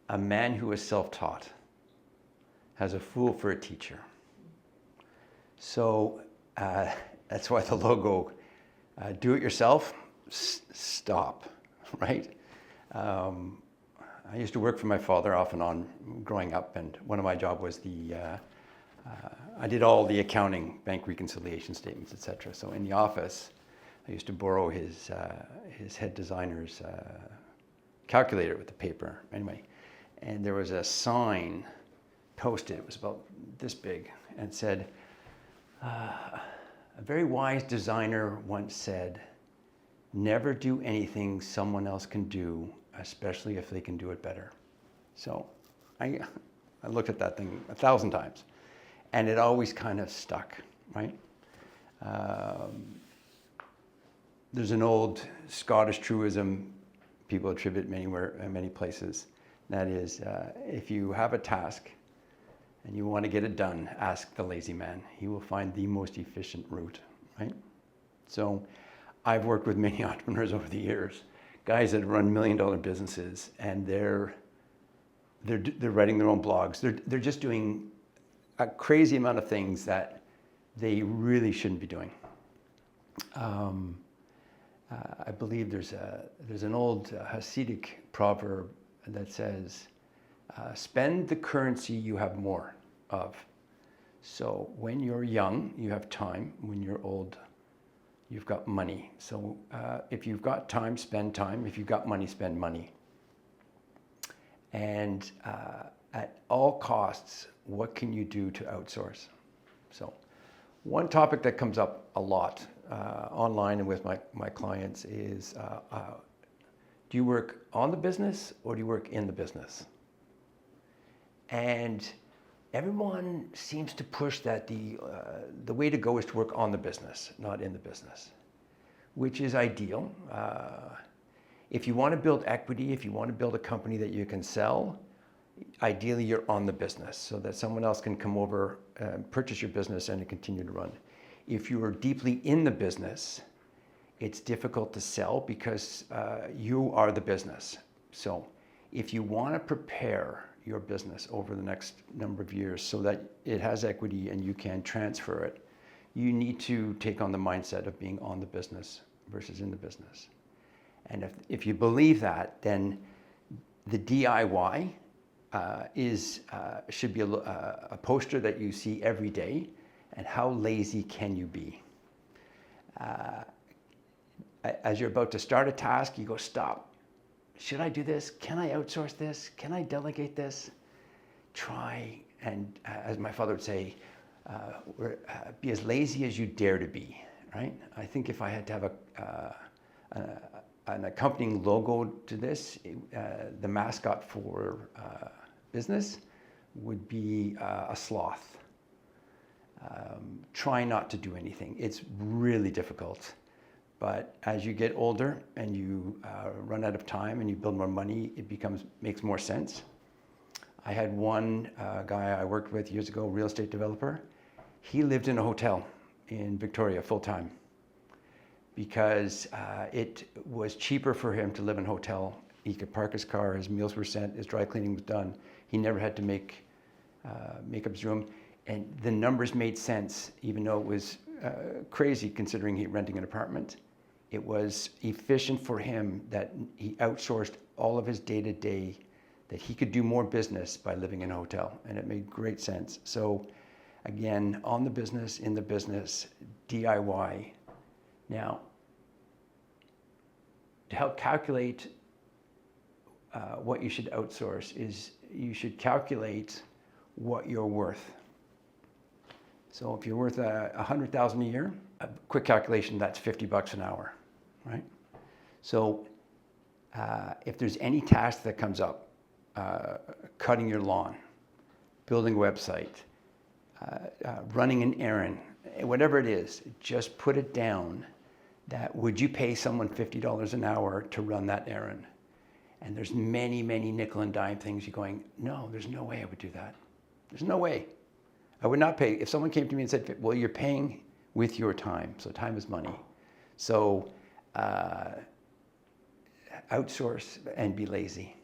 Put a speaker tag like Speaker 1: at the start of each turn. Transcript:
Speaker 1: a man who is self-taught has a fool for a teacher. So that's why the logo, do it yourself, stop, right? I used to work for my father off and on growing up, and one of my jobs was I did all the accounting, bank reconciliation statements, etc. So in the office, I used to borrow his head designer's calculator with the paper. Anyway, and there was a sign posted. It was about this big, and said, "A very wise designer once said, never do anything someone else can do, especially if they can do it better." So I looked at that thing 1,000 times, and it always kind of stuck, right? There's an old Scottish truism people attribute many places. That is, if you have a task and you want to get it done, ask the lazy man. He will find the most efficient route, right? So I've worked with many entrepreneurs over the years, guys that run million-dollar businesses, and they're writing their own blogs. They're just doing a crazy amount of things that they really shouldn't be doing. I believe there's an old Hasidic proverb that says, spend the currency you have more of. So when you're young, you have time. When you're old, you've got money. So if you've got time, spend time. If you've got money, spend money. And at all costs, what can you do to outsource? So one topic that comes up a lot online and with my clients is, do you work on the business or do you work in the business? And everyone seems to push that the way to go is to work on the business, not in the business, which is ideal. If you want to build equity, if you want to build a company that you can sell, ideally you're on the business so that someone else can come over and purchase your business and continue to run. If you are deeply in the business, it's difficult to sell because you are the business. So if you want to prepare your business over the next number of years so that it has equity and you can transfer it, you need to take on the mindset of being on the business versus in the business. And if you believe that, then the DIY should be a poster that you see every day. And how lazy can you be? As you're about to start a task, you go, stop. Should I do this? Can I outsource this? Can I delegate this? Try, and as my father would say, be as lazy as you dare to be, right? I think if I had to have an accompanying logo to this, the mascot for business would be a sloth. Try not to do anything. It's really difficult. But as you get older and you run out of time and you build more money, it makes more sense. I had one guy I worked with years ago, real estate developer. He lived in a hotel in Victoria full-time because it was cheaper for him to live in a hotel. He could park his car, his meals were sent, his dry cleaning was done. He never had to make up his room. And the numbers made sense, even though it was crazy considering he renting an apartment. It was efficient for him that he outsourced all of his day-to-day, that he could do more business by living in a hotel, and it made great sense. So again, on the business, in the business, DIY. Now, to help calculate what you should outsource is you should calculate what you're worth. So if you're worth $100,000 a year, a quick calculation, that's $50 an hour, right? So if there's any task that comes up, cutting your lawn, building a website, running an errand, whatever it is, just put it down that would you pay someone $50 an hour to run that errand? And there's many, many nickel and dime things you're going, no, there's no way I would do that. There's no way. I would not pay. If someone came to me and said, well, you're paying with your time, so time is money. So outsource and be lazy.